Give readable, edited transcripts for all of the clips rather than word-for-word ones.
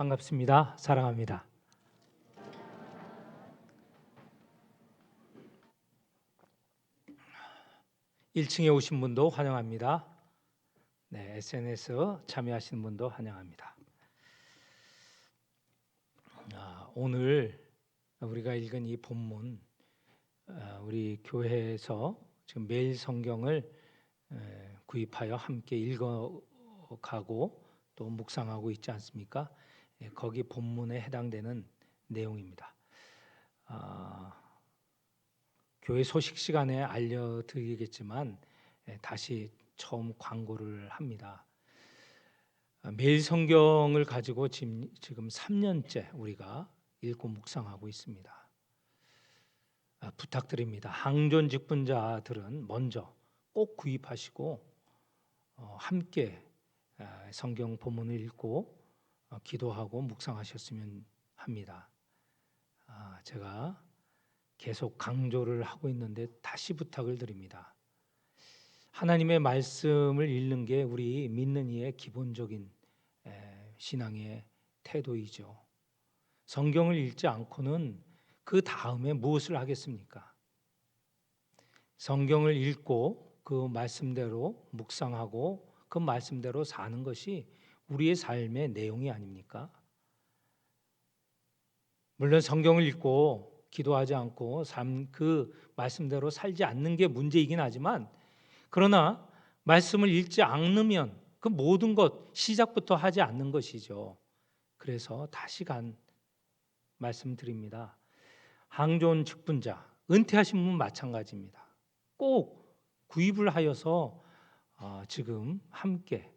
반갑습니다. 사랑합니다. (1층에) 오신 분도 환영합니다. 네, SNS 참여하시는 분도 환영합니다. 오늘 우리가 읽은 이 본문, 우리 교회에서 지금 매일 성경을 구입하여 함께 읽어가고 또 묵상하고 있지 않습니까? 거기 본문에 해당되는 내용입니다. 교회 소식 시간에 알려드리겠지만 다시 처음 광고를 합니다. 매일 성경을 가지고 지금 3년째 우리가 읽고 묵상하고 있습니다. 부탁드립니다. 항존 직분자들은 먼저 꼭 구입하시고 함께 성경 본문을 읽고 기도하고 묵상하셨으면 합니다. 제가 계속 강조를 하고 있는데 다시 부탁을 드립니다. 하나님의 말씀을 읽는 게 우리 믿는 이의 기본적인 신앙의 태도이죠. 성경을 읽지 않고는 그 다음에 무엇을 하겠습니까? 성경을 읽고 그 말씀대로 묵상하고 그 말씀대로 사는 것이 우리의 삶의 내용이 아닙니까? 물론 성경을 읽고 기도하지 않고 그 말씀대로 살지 않는 게 문제이긴 하지만, 그러나 말씀을 읽지 않으면 그 모든 것 시작부터 하지 않는 것이죠. 그래서 다시간 말씀드립니다. 항존 직분자, 은퇴하신 분 마찬가지입니다. 꼭 구입을 하여서 지금 함께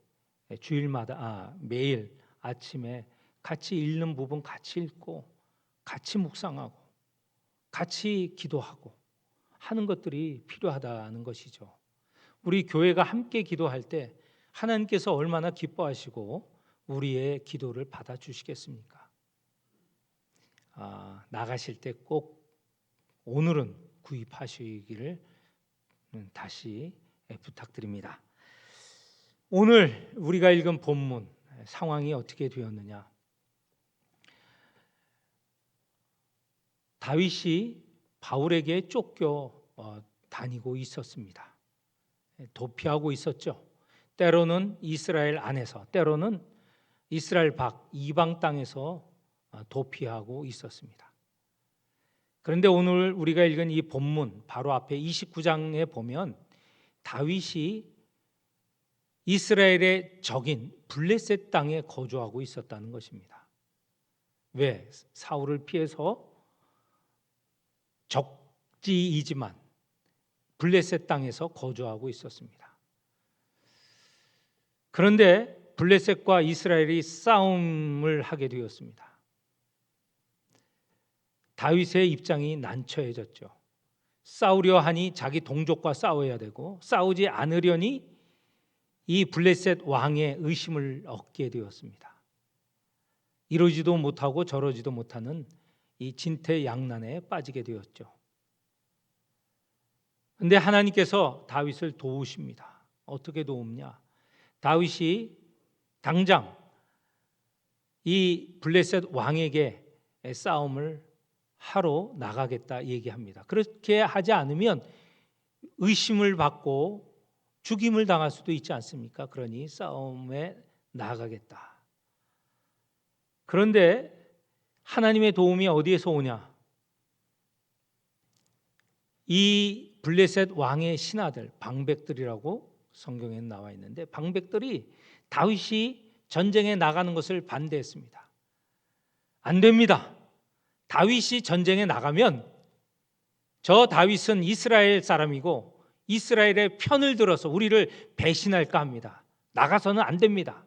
주일마다 매일 아침에 같이 읽는 부분 같이 읽고 같이 묵상하고 같이 기도하고 하는 것들이 필요하다는 것이죠. 우리 교회가 함께 기도할 때 하나님께서 얼마나 기뻐하시고 우리의 기도를 받아주시겠습니까? 나가실 때 꼭 오늘은 구입하시기를 다시 부탁드립니다. 오늘 우리가 읽은 본문 상황이 어떻게 되었느냐? 다윗이 바울에게 쫓겨 다니고 있었습니다. 도피하고 있었죠. 때로는 이스라엘 안에서, 때로는 이스라엘 밖 이방 땅에서 도피하고 있었습니다. 그런데 오늘 우리가 읽은 이 본문 바로 앞에 29장에 보면 다윗이 이스라엘의 적인 블레셋 땅에 거주하고 있었다는 것입니다. 왜? 사울을 피해서 적지이지만 블레셋 땅에서 거주하고 있었습니다. 그런데 블레셋과 이스라엘이 싸움을 하게 되었습니다. 다윗의 입장이 난처해졌죠. 싸우려 하니 자기 동족과 싸워야 되고, 싸우지 않으려니 이 블레셋 왕의 의심을 얻게 되었습니다. 이러지도 못하고 저러지도 못하는 이 진퇴양난에 빠지게 되었죠. 그런데 하나님께서 다윗을 도우십니다. 어떻게 도웁냐? 다윗이 당장 이 블레셋 왕에게 싸움을 하러 나가겠다 얘기합니다. 그렇게 하지 않으면 의심을 받고 죽임을 당할 수도 있지 않습니까? 그러니 싸움에 나가겠다. 그런데 하나님의 도움이 어디에서 오냐? 이 블레셋 왕의 신하들, 방백들이라고 성경에 나와 있는데, 방백들이 다윗이 전쟁에 나가는 것을 반대했습니다. 안 됩니다. 다윗이 전쟁에 나가면 저 다윗은 이스라엘 사람이고 이스라엘의 편을 들어서 우리를 배신할까 합니다. 나가서는 안 됩니다.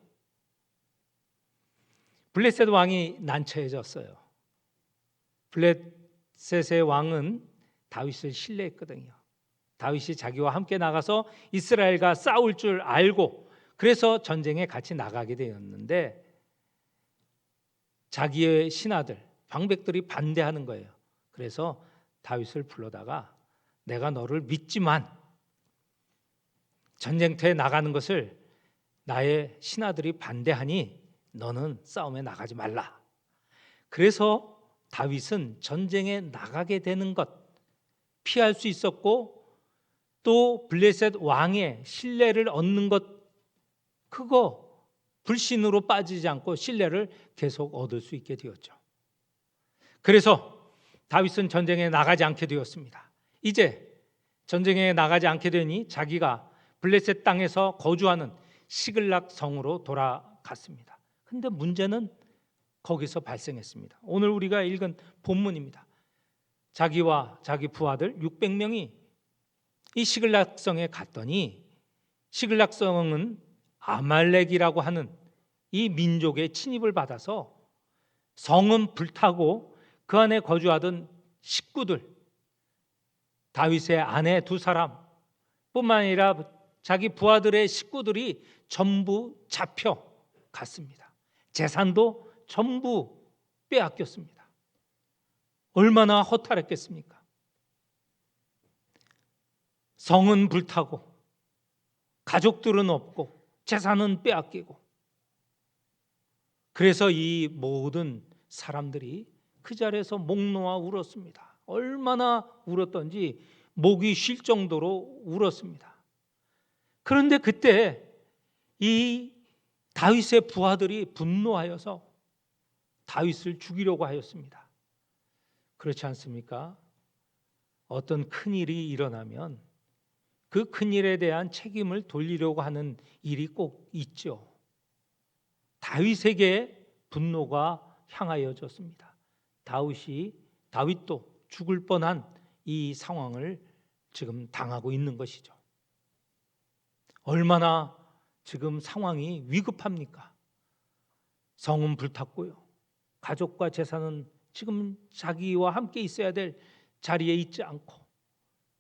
블레셋 왕이 난처해졌어요. 블레셋의 왕은 다윗을 신뢰했거든요. 다윗이 자기와 함께 나가서 이스라엘과 싸울 줄 알고 그래서 전쟁에 같이 나가게 되었는데, 자기의 신하들, 방백들이 반대하는 거예요. 그래서 다윗을 불러다가 내가 너를 믿지만 전쟁터에 나가는 것을 나의 신하들이 반대하니 너는 싸움에 나가지 말라. 그래서 다윗은 전쟁에 나가게 되는 것 피할 수 있었고, 또 블레셋 왕의 신뢰를 얻는 것, 그거 불신으로 빠지지 않고 신뢰를 계속 얻을 수 있게 되었죠. 그래서 다윗은 전쟁에 나가지 않게 되었습니다. 이제 전쟁에 나가지 않게 되니 자기가 블레셋 땅에서 거주하는 시글락 성으로 돌아갔습니다. 근데 문제는 거기서 발생했습니다. 오늘 우리가 읽은 본문입니다. 자기와 자기 부하들 600명이 이 시글락 성에 갔더니, 시글락 성은 아말렉이라고 하는 이 민족의 침입을 받아서 성은 불타고 그 안에 거주하던 식구들, 다윗의 아내 2사람 뿐만 아니라 자기 부하들의 식구들이 전부 잡혀갔습니다. 재산도 전부 빼앗겼습니다. 얼마나 허탈했겠습니까? 성은 불타고 가족들은 없고 재산은 빼앗기고, 그래서 이 모든 사람들이 그 자리에서 목 놓아 울었습니다. 얼마나 울었던지 목이 쉴 정도로 울었습니다. 그런데 그때 이 다윗의 부하들이 분노하여서 다윗을 죽이려고 하였습니다. 그렇지 않습니까? 어떤 큰일이 일어나면 그 큰일에 대한 책임을 돌리려고 하는 일이 꼭 있죠. 다윗에게 분노가 향하여졌습니다. 다윗도 죽을 뻔한 이 상황을 지금 당하고 있는 것이죠. 얼마나 지금 상황이 위급합니까? 성은 불탔고요. 가족과 재산은 지금 자기와 함께 있어야 될 자리에 있지 않고,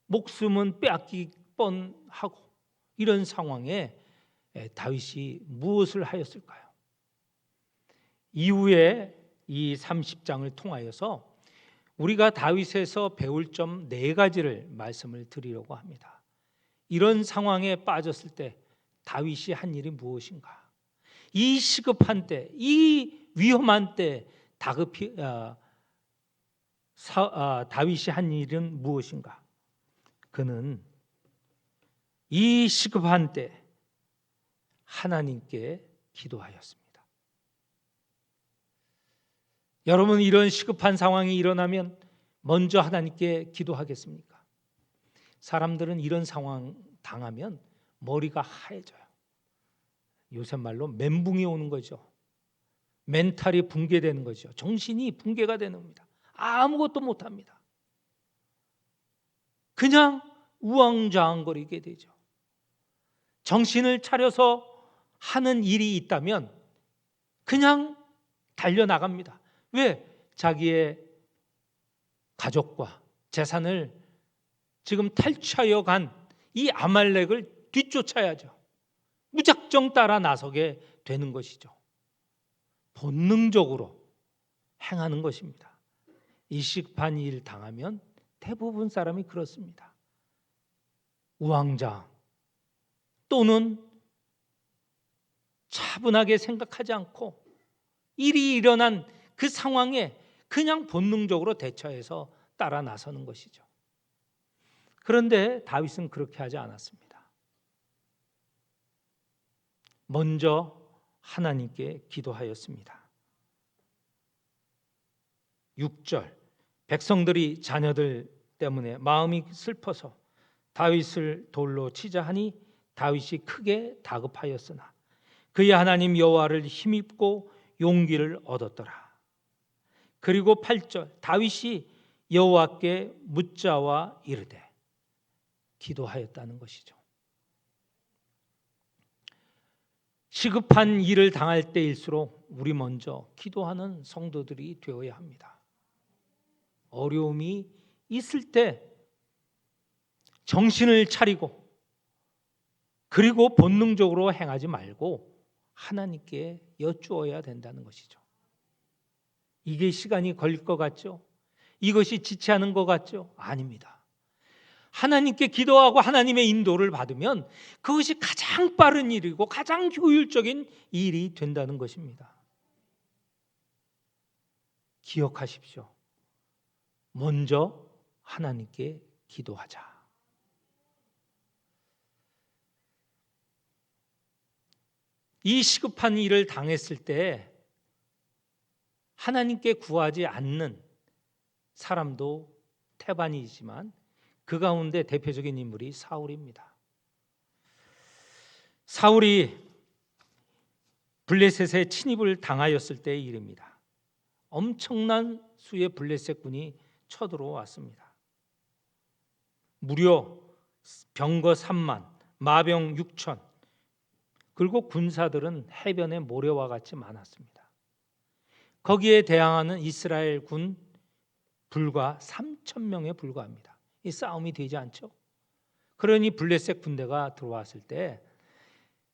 목숨은 빼앗기 뻔하고, 이런 상황에 다윗이 무엇을 하였을까요? 이후에 이 30장을 통하여서 우리가 다윗에서 배울 점 4가지를 말씀을 드리려고 합니다. 이런 상황에 빠졌을 때 다윗이 한 일이 무엇인가? 이 시급한 때, 이 위험한 때 다윗이 한 일은 무엇인가? 그는 이 시급한 때 하나님께 기도하였습니다. 여러분, 이런 시급한 상황이 일어나면 먼저 하나님께 기도하겠습니까? 사람들은 이런 상황 당하면 머리가 하얘져요. 요새 말로 멘붕이 오는 거죠. 멘탈이 붕괴되는 거죠. 정신이 붕괴가 되는 겁니다. 아무것도 못합니다. 그냥 우왕좌왕거리게 되죠. 정신을 차려서 하는 일이 있다면 그냥 달려나갑니다. 왜? 자기의 가족과 재산을 지금 탈취하여 간 이 아말렉을 뒤쫓아야죠. 무작정 따라 나서게 되는 것이죠. 본능적으로 행하는 것입니다. 이 시급한 일 당하면 대부분 사람이 그렇습니다. 우왕좌왕, 또는 차분하게 생각하지 않고 일이 일어난 그 상황에 그냥 본능적으로 대처해서 따라 나서는 것이죠. 그런데 다윗은 그렇게 하지 않았습니다. 먼저 하나님께 기도하였습니다. 6절, 백성들이 자녀들 때문에 마음이 슬퍼서 다윗을 돌로 치자 하니 다윗이 크게 다급하였으나 그의 하나님 여호와를 힘입고 용기를 얻었더라. 그리고 8절, 다윗이 여호와께 묻자와 이르되, 기도하였다는 것이죠. 시급한 일을 당할 때일수록 우리 먼저 기도하는 성도들이 되어야 합니다. 어려움이 있을 때 정신을 차리고, 그리고 본능적으로 행하지 말고 하나님께 여쭈어야 된다는 것이죠. 이게 시간이 걸릴 것 같죠? 이것이 지체하는 것 같죠? 아닙니다. 하나님께 기도하고 하나님의 인도를 받으면 그것이 가장 빠른 일이고 가장 효율적인 일이 된다는 것입니다. 기억하십시오. 먼저 하나님께 기도하자. 이 시급한 일을 당했을 때 하나님께 구하지 않는 사람도 태반이지만 그 가운데 대표적인 인물이 사울입니다. 사울이 블레셋의 침입을 당하였을 때의 일입니다. 엄청난 수의 블레셋 군이 쳐들어왔습니다. 무려 병거 3만, 마병 6천, 그리고 군사들은 해변의 모래와 같이 많았습니다. 거기에 대항하는 이스라엘 군 불과 3천 명에 불과합니다. 이 싸움이 되지 않죠. 그러니 블레셋 군대가 들어왔을 때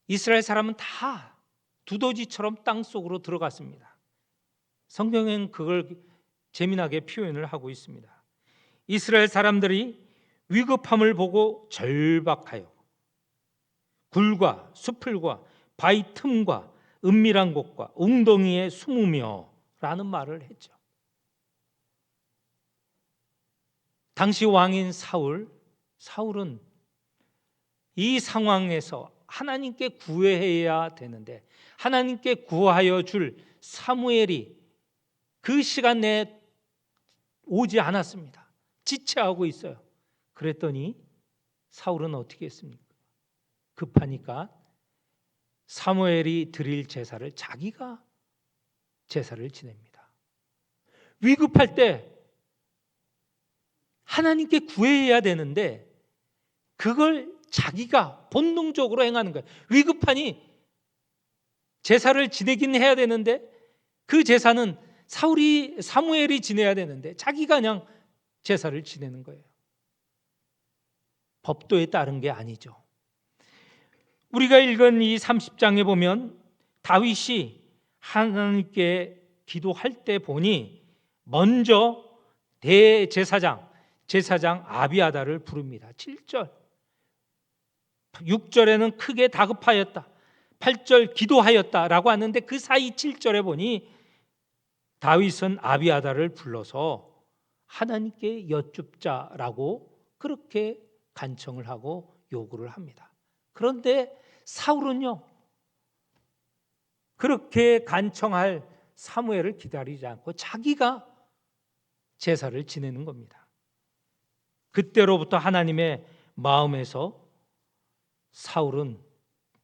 이스라엘 사람은 다 두더지처럼 땅속으로 들어갔습니다. 성경은 그걸 재미나게 표현을 하고 있습니다. 이스라엘 사람들이 위급함을 보고 절박하여 굴과 수풀과 바위 틈과 은밀한 곳과 웅덩이에 숨으며 라는 말을 했죠. 당시 왕인 사울은 이 상황에서 하나님께 구해야 되는데 하나님께 구하여 줄 사무엘이 그 시간 내에 오지 않았습니다. 지체하고 있어요. 그랬더니 사울은 어떻게 했습니까? 급하니까 사무엘이 드릴 제사를 자기가 제사를 지냅니다. 위급할 때 하나님께 구해야 되는데 그걸 자기가 본능적으로 행하는 거예요. 위급하니 제사를 지내긴 해야 되는데 그 제사는 사무엘이 지내야 되는데 자기가 그냥 제사를 지내는 거예요. 법도에 따른 게 아니죠. 우리가 읽은 이 30장에 보면 다윗이 하나님께 기도할 때 보니 먼저 대제사장 아비아달을 부릅니다. 7절 6절에는 크게 다급하였다, 8절 기도하였다라고 하는데 그 사이 7절에 보니 다윗은 아비아달을 불러서 하나님께 여쭙자라고 그렇게 간청을 하고 요구를 합니다. 그런데 사울은요, 그렇게 간청할 사무엘을 기다리지 않고 자기가 제사를 지내는 겁니다. 그때로부터 하나님의 마음에서 사울은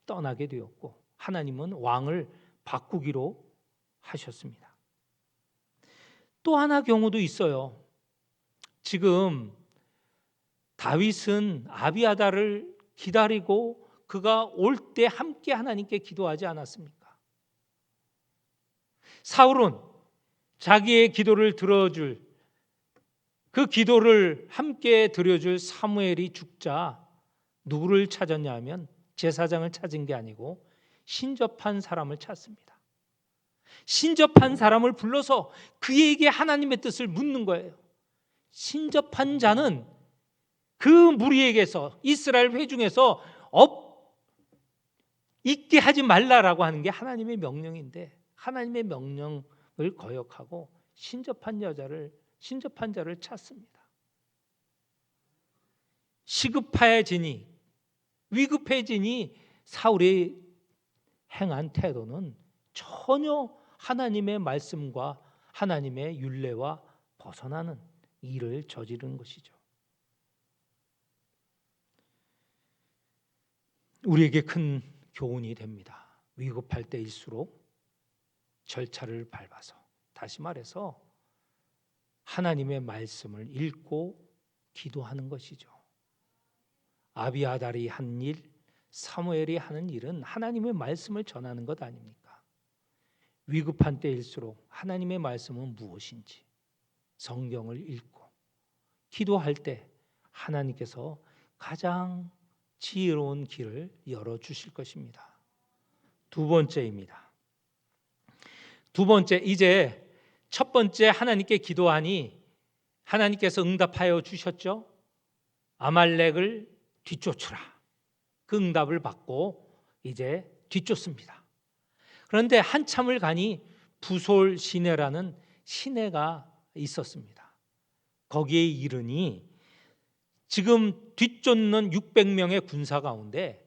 떠나게 되었고 하나님은 왕을 바꾸기로 하셨습니다. 또 하나 경우도 있어요. 지금 다윗은 아비아달을 기다리고 그가 올 때 함께 하나님께 기도하지 않았습니까? 사울은 자기의 기도를 들어줄, 그 기도를 함께 드려줄 사무엘이 죽자 누구를 찾았냐 하면 제사장을 찾은 게 아니고 신접한 사람을 찾습니다. 신접한 사람을 불러서 그에게 하나님의 뜻을 묻는 거예요. 신접한 자는 그 무리에게서, 이스라엘 회중에서 있게 하지 말라라고 하는 게 하나님의 명령인데 하나님의 명령을 거역하고 신접한 자를 찾습니다. 시급해지니, 위급해지니 사울이 행한 태도는 전혀 하나님의 말씀과 하나님의 율례와 벗어나는 일을 저지른 것이죠. 우리에게 큰 교훈이 됩니다. 위급할 때일수록 절차를 밟아서, 다시 말해서 하나님의 말씀을 읽고 기도하는 것이죠. 아비아달이 한 일, 사무엘이 하는 일은 하나님의 말씀을 전하는 것 아닙니까? 위급한 때일수록 하나님의 말씀은 무엇인지 성경을 읽고 기도할 때 하나님께서 가장 지혜로운 길을 열어주실 것입니다. 두 번째입니다. 두 번째, 이제 첫 번째 하나님께 기도하니 하나님께서 응답하여 주셨죠. 아말렉을 뒤쫓으라. 그 응답을 받고 이제 뒤쫓습니다. 그런데 한참을 가니 부솔 시내라는 시내가 있었습니다. 거기에 이르니 지금 뒤쫓는 600명의 군사 가운데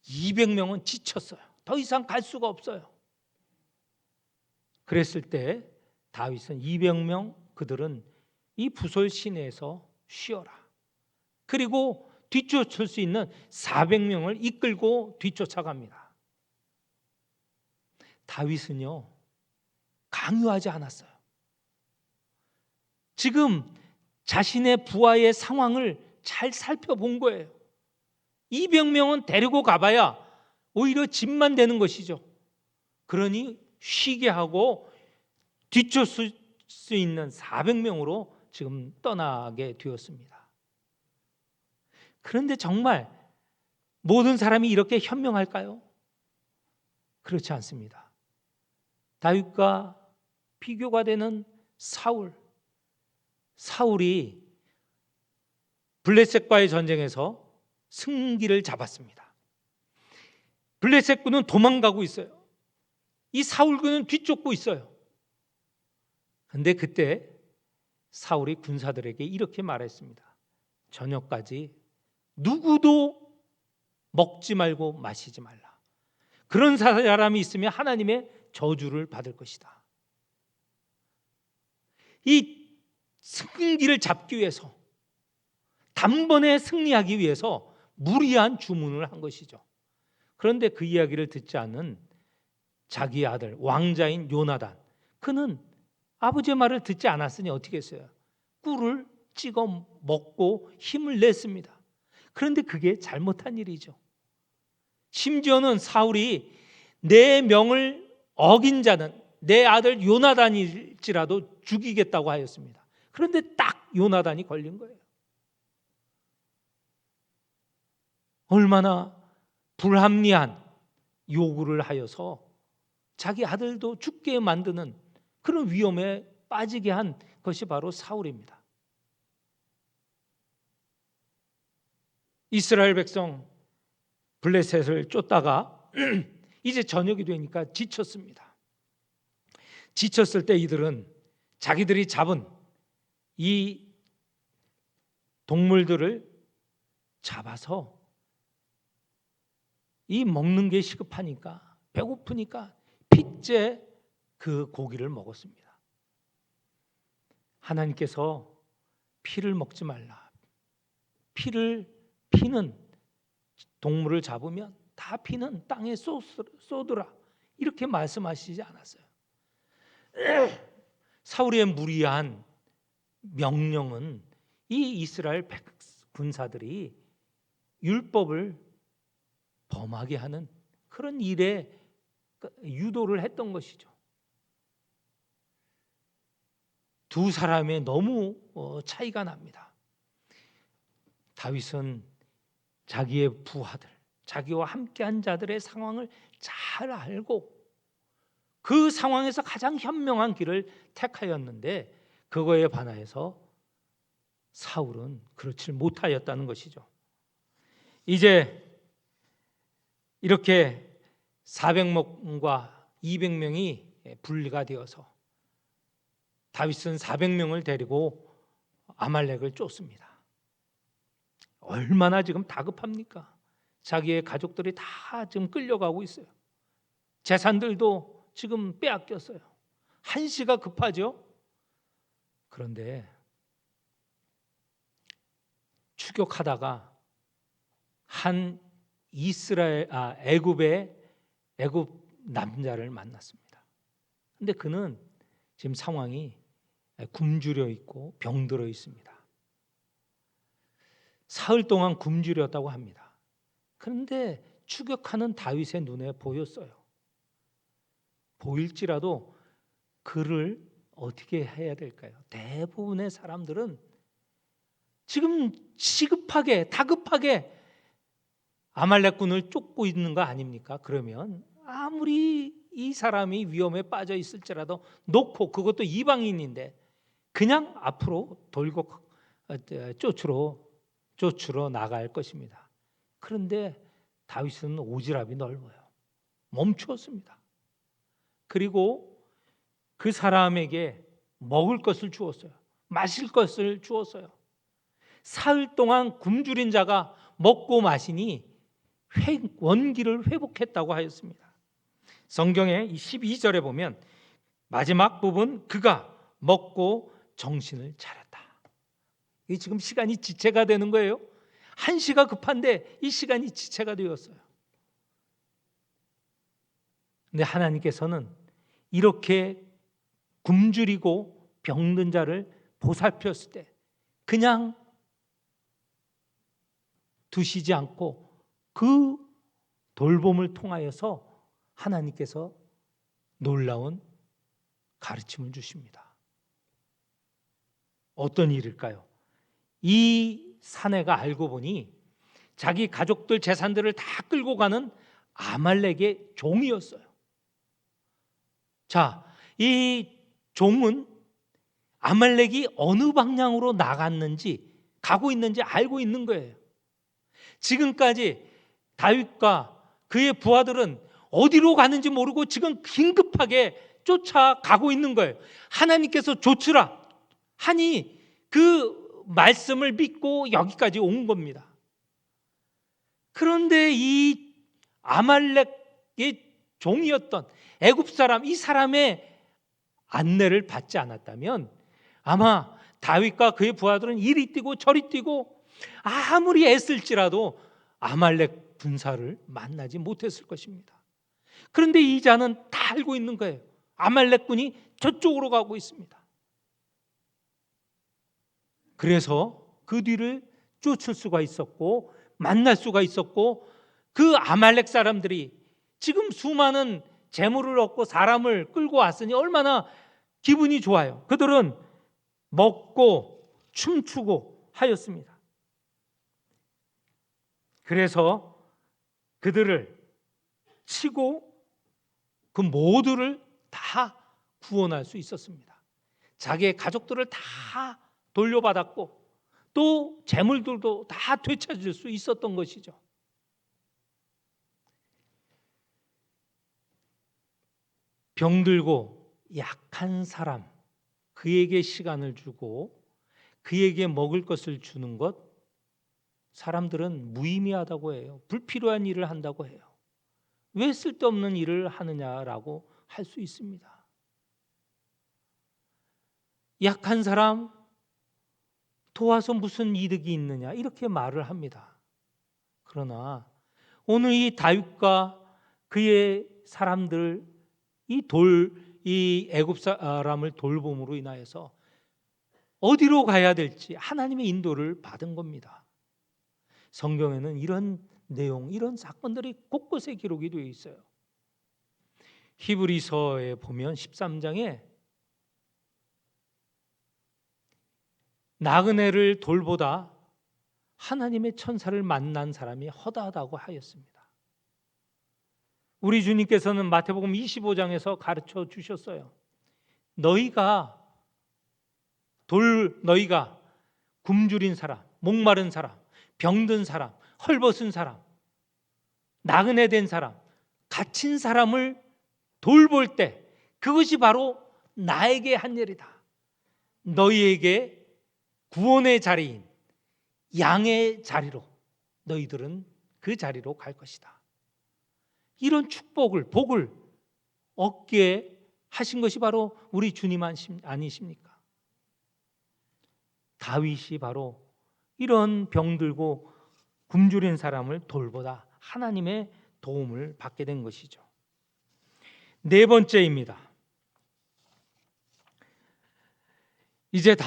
200명은 지쳤어요. 더 이상 갈 수가 없어요. 그랬을 때 다윗은 200명 그들은 이 부솔 시내에서 쉬어라. 그리고 뒤쫓을 수 있는 400명을 이끌고 뒤쫓아갑니다. 다윗은요, 강요하지 않았어요. 지금 자신의 부하의 상황을 잘 살펴본 거예요. 200명은 데리고 가봐야 오히려 짐만 되는 것이죠. 그러니 쉬게 하고 뒤쫓을 수 있는 400명으로 지금 떠나게 되었습니다. 그런데 정말 모든 사람이 이렇게 현명할까요? 그렇지 않습니다. 다윗과 비교가 되는 사울이 블레셋과의 전쟁에서 승기를 잡았습니다. 블레셋군은 도망가고 있어요. 이 사울군은 뒤쫓고 있어요. 그런데 그때 사울이 군사들에게 이렇게 말했습니다. 저녁까지 누구도 먹지 말고 마시지 말라. 그런 사람이 있으면 하나님의 저주를 받을 것이다. 이 승기를 잡기 위해서, 단번에 승리하기 위해서 무리한 주문을 한 것이죠. 그런데 그 이야기를 듣지 않는 자기 아들 왕자인 요나단, 그는 아버지의 말을 듣지 않았으니 어떻게 했어요? 꿀을 찍어 먹고 힘을 냈습니다. 그런데 그게 잘못한 일이죠. 심지어는 사울이 내 명을 어긴 자는 내 아들 요나단일지라도 죽이겠다고 하였습니다. 그런데 딱 요나단이 걸린 거예요. 얼마나 불합리한 요구를 하여서 자기 아들도 죽게 만드는 그런 위험에 빠지게 한 것이 바로 사울입니다. 이스라엘 백성 블레셋을 쫓다가 이제 저녁이 되니까 지쳤습니다. 지쳤을 때 이들은 자기들이 잡은 이 동물들을 잡아서 이 먹는 게 시급하니까, 배고프니까 핏째 그 고기를 먹었습니다. 하나님께서 피를 먹지 말라. 피는 동물을 잡으면 다 피는 땅에 쏟으라. 이렇게 말씀하시지 않았어요. 사울의 무리한 명령은 이 이스라엘 군사들이 율법을 범하게 하는 그런 일에 유도를 했던 것이죠. 두 사람의 너무 차이가 납니다. 다윗은 자기의 부하들, 자기와 함께한 자들의 상황을 잘 알고 그 상황에서 가장 현명한 길을 택하였는데 그거에 반하여서 사울은 그렇지 못하였다는 것이죠. 이제 이렇게 400명과 200명이 분리가 되어서 다윗은 400명을 데리고 아말렉을 쫓습니다. 얼마나 지금 다급합니까? 자기의 가족들이 다 지금 끌려가고 있어요. 재산들도 지금 빼앗겼어요. 한시가 급하죠. 그런데 추격하다가 한 애굽 남자를 만났습니다. 근데 그는 지금 상황이 굶주려 있고 병들어 있습니다. 사흘 동안 굶주렸다고 합니다. 그런데 추격하는 다윗의 눈에 보였어요. 보일지라도 그를 어떻게 해야 될까요? 대부분의 사람들은 지금 다급하게 아말렉군을 쫓고 있는 거 아닙니까? 그러면 아무리 이 사람이 위험에 빠져 있을지라도 놓고, 그것도 이방인인데 그냥 앞으로 돌고 쫓으러 나갈 것입니다. 그런데 다윗은 오지랖이 넓어요. 멈추었습니다. 그리고 그 사람에게 먹을 것을 주었어요. 마실 것을 주었어요. 사흘 동안 굶주린 자가 먹고 마시니 원기를 회복했다고 하였습니다. 성경의 12절에 보면 마지막 부분, 그가 먹고 정신을 차렸다. 이게 지금 시간이 지체가 되는 거예요. 1시가 급한데 이 시간이 지체가 되었어요. 근데 하나님께서는 이렇게 굶주리고 병든 자를 보살폈을 때 그냥 두시지 않고 그 돌봄을 통하여서 하나님께서 놀라운 가르침을 주십니다. 어떤 일일까요? 이 사내가 알고 보니 자기 가족들 재산들을 다 끌고 가는 아말렉의 종이었어요. 자, 이 종은 아말렉이 어느 방향으로 나갔는지 가고 있는지 알고 있는 거예요. 지금까지 다윗과 그의 부하들은 어디로 가는지 모르고 지금 긴급하게 쫓아가고 있는 거예요. 하나님께서 쫓으라 하니 그 말씀을 믿고 여기까지 온 겁니다. 그런데 이 아말렉의 종이었던 애굽 사람, 이 사람의 안내를 받지 않았다면 아마 다윗과 그의 부하들은 이리 뛰고 저리 뛰고 아무리 애쓸지라도 아말렉 군사를 만나지 못했을 것입니다. 그런데 이 자는 다 알고 있는 거예요. 아말렉군이 저쪽으로 가고 있습니다. 그래서 그 뒤를 쫓을 수가 있었고 만날 수가 있었고, 그 아말렉 사람들이 지금 수많은 재물을 얻고 사람을 끌고 왔으니 얼마나 기분이 좋아요. 그들은 먹고 춤추고 하였습니다. 그래서 그들을 치고 그 모두를 다 구원할 수 있었습니다. 자기의 가족들을 다 돌려받았고 또 재물들도 다 되찾을 수 있었던 것이죠. 병들고 약한 사람, 그에게 시간을 주고 그에게 먹을 것을 주는 것, 사람들은 무의미하다고 해요. 불필요한 일을 한다고 해요. 왜 쓸데없는 일을 하느냐라고 할 수 있습니다. 약한 사람 도와서 무슨 이득이 있느냐 이렇게 말을 합니다. 그러나 오늘 이 다윗과 그의 사람들, 이 애굽 사람을 돌봄으로 인하여서 어디로 가야 될지 하나님의 인도를 받은 겁니다. 성경에는 이런 내용, 이런 사건들이 곳곳에 기록이 되어 있어요. 히브리서에 보면 13장에 나그네를 돌보다 하나님의 천사를 만난 사람이 허다하다고 하였습니다. 우리 주님께서는 마태복음 25장에서 가르쳐 주셨어요. 너희가 굶주린 사람, 목마른 사람, 병든 사람, 헐벗은 사람, 나그네 된 사람, 갇힌 사람을 돌볼 때 그것이 바로 나에게 한 일이다. 너희에게 구원의 자리인 양의 자리로 너희들은 그 자리로 갈 것이다. 이런 축복을, 복을 얻게 하신 것이 바로 우리 주님 아니십니까? 다윗이 바로 이런 병들고 굶주린 사람을 돌보다 하나님의 도움을 받게 된 것이죠. 네 번째입니다. 이제 다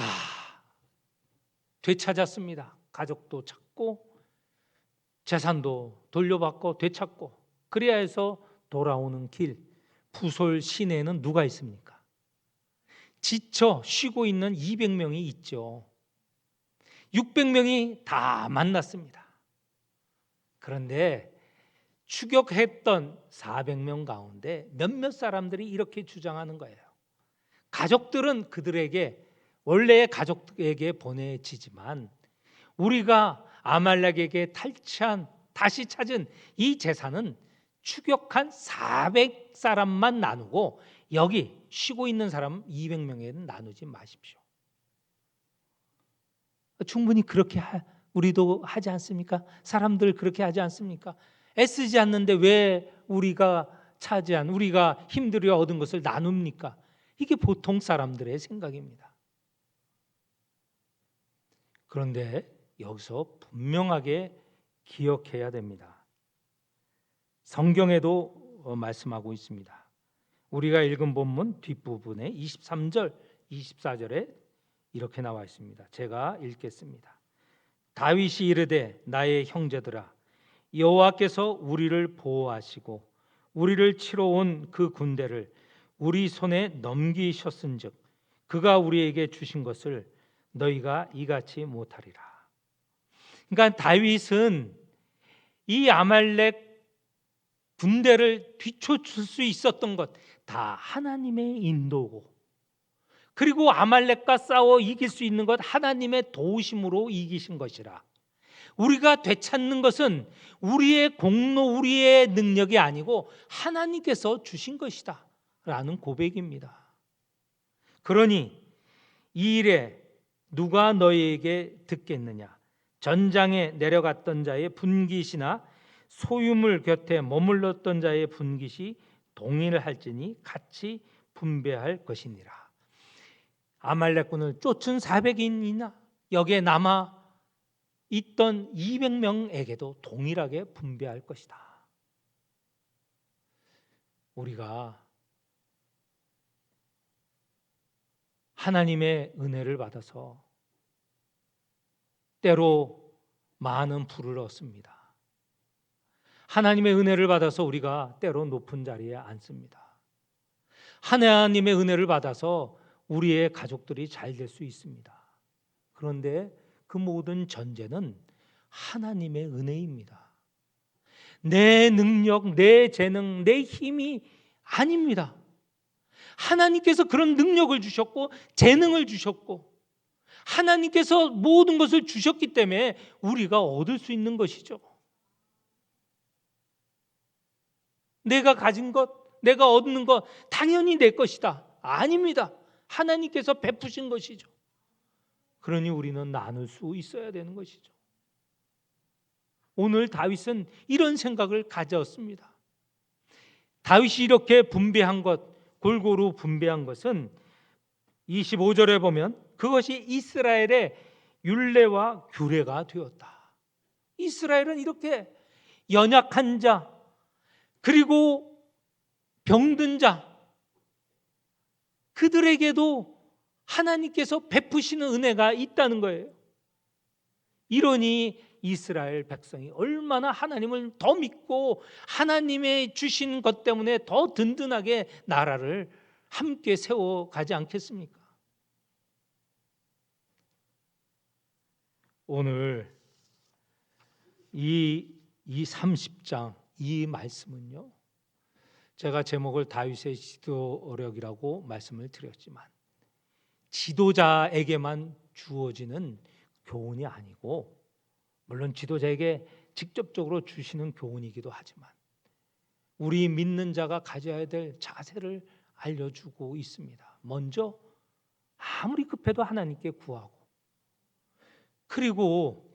되찾았습니다. 가족도 찾고 재산도 돌려받고 되찾고, 그래야 해서 돌아오는 길, 부솔 시내에는 누가 있습니까? 지쳐 쉬고 있는 200명이 있죠. 600명이 다 만났습니다. 그런데 추격했던 400명 가운데 몇몇 사람들이 이렇게 주장하는 거예요. 가족들은 그들에게, 원래의 가족에게 보내지지만 우리가 아말렉에게 다시 찾은 이 재산은 추격한 400사람만 나누고 여기 쉬고 있는 사람 200명에는 나누지 마십시오. 충분히 그렇게 우리도 하지 않습니까? 사람들 그렇게 하지 않습니까? 애쓰지 않는데 왜 우리가 힘들여 얻은 것을 나눕니까? 이게 보통 사람들의 생각입니다. 그런데 여기서 분명하게 기억해야 됩니다. 성경에도 말씀하고 있습니다. 우리가 읽은 본문 뒷부분에 23절, 24절에 이렇게 나와 있습니다. 제가 읽겠습니다. 다윗이 이르되 나의 형제들아 여호와께서 우리를 보호하시고 우리를 치러 온 그 군대를 우리 손에 넘기셨은즉 그가 우리에게 주신 것을 너희가 이같이 못하리라. 그러니까 다윗은 이 아말렉 군대를 뒤쫓을 수 있었던 것 다 하나님의 인도고, 그리고 아말렉과 싸워 이길 수 있는 것 하나님의 도우심으로 이기신 것이라. 우리가 되찾는 것은 우리의 공로, 우리의 능력이 아니고 하나님께서 주신 것이다 라는 고백입니다. 그러니 이 일에 누가 너희에게 듣겠느냐? 전장에 내려갔던 자의 분깃이나 소유물 곁에 머물렀던 자의 분깃이 동일할지니 같이 분배할 것이니라. 아말렉군을 쫓은 400인이나 여기에 남아 있던 200명에게도 동일하게 분배할 것이다. 우리가 하나님의 은혜를 받아서 때로 많은 부를 얻습니다. 하나님의 은혜를 받아서 우리가 때로 높은 자리에 앉습니다. 하나님의 은혜를 받아서 우리의 가족들이 잘 될 수 있습니다. 그런데 그 모든 전제는 하나님의 은혜입니다. 내 능력, 내 재능, 내 힘이 아닙니다. 하나님께서 그런 능력을 주셨고 재능을 주셨고 하나님께서 모든 것을 주셨기 때문에 우리가 얻을 수 있는 것이죠. 내가 가진 것, 내가 얻는 것 당연히 내 것이다. 아닙니다. 하나님께서 베푸신 것이죠. 그러니 우리는 나눌 수 있어야 되는 것이죠. 오늘 다윗은 이런 생각을 가졌습니다. 다윗이 이렇게 분배한 것, 골고루 분배한 것은 25절에 보면 그것이 이스라엘의 율례와 규례가 되었다. 이스라엘은 이렇게 연약한 자, 그리고 병든 자, 그들에게도 하나님께서 베푸시는 은혜가 있다는 거예요. 이러니 이스라엘 백성이 얼마나 하나님을 더 믿고 하나님의 주신 것 때문에 더 든든하게 나라를 함께 세워가지 않겠습니까? 오늘 이 30장 이 말씀은요, 제가 제목을 다윗의 지도력이라고 말씀을 드렸지만 지도자에게만 주어지는 교훈이 아니고, 물론 지도자에게 직접적으로 주시는 교훈이기도 하지만 우리 믿는 자가 가져야 될 자세를 알려주고 있습니다. 먼저 아무리 급해도 하나님께 구하고, 그리고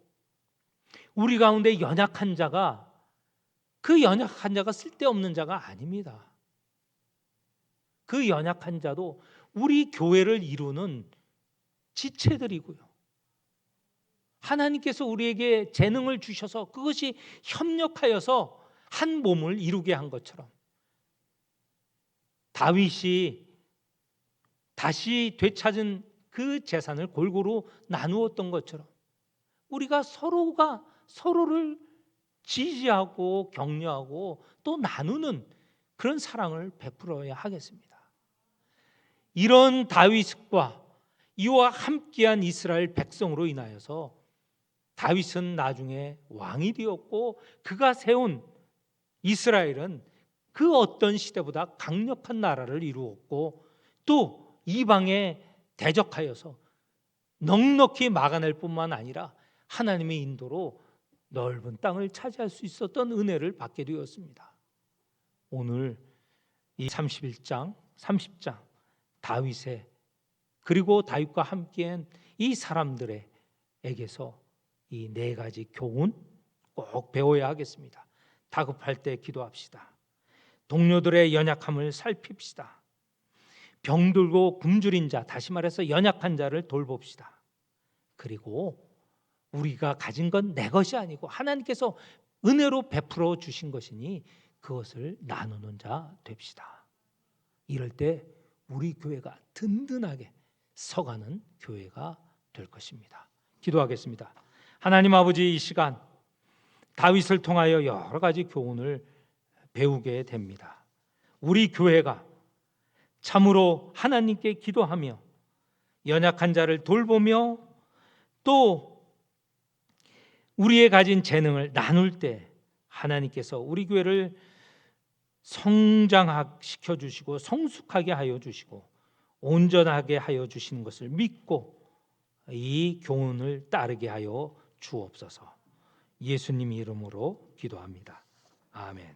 우리 가운데 연약한 자가 그 연약한 자가 쓸데없는 자가 아닙니다. 그 연약한 자도 우리 교회를 이루는 지체들이고요. 하나님께서 우리에게 재능을 주셔서 그것이 협력하여서 한 몸을 이루게 한 것처럼 다윗이 다시 되찾은 그 재산을 골고루 나누었던 것처럼 우리가 서로가 서로를 지지하고 격려하고 또 나누는 그런 사랑을 베풀어야 하겠습니다. 이런 다윗과 이와 함께한 이스라엘 백성으로 인하여서 다윗은 나중에 왕이 되었고, 그가 세운 이스라엘은 그 어떤 시대보다 강력한 나라를 이루었고, 또 이방에 대적하여서 넉넉히 막아낼 뿐만 아니라 하나님의 인도로 넓은 땅을 차지할 수 있었던 은혜를 받게 되었습니다. 오늘 이 31장 30장 다윗의 그리고 다윗과 함께한 이 사람들에게서 이 네 가지 교훈 꼭 배워야 하겠습니다. 다급할 때 기도합시다. 동료들의 연약함을 살핍시다. 병들고 굶주린 자, 다시 말해서 연약한 자를 돌봅시다. 그리고 우리가 가진 건 내 것이 아니고 하나님께서 은혜로 베풀어 주신 것이니 그것을 나누는 자 됩시다. 이럴 때 우리 교회가 든든하게 서가는 교회가 될 것입니다. 기도하겠습니다. 하나님 아버지, 이 시간 다윗을 통하여 여러 가지 교훈을 배우게 됩니다. 우리 교회가 참으로 하나님께 기도하며 연약한 자를 돌보며 또 우리의 가진 재능을 나눌 때 하나님께서 우리 교회를 성장시켜 주시고 성숙하게 하여 주시고 온전하게 하여 주시는 것을 믿고 이 교훈을 따르게 하여 주옵소서. 예수님 이름으로 기도합니다. 아멘.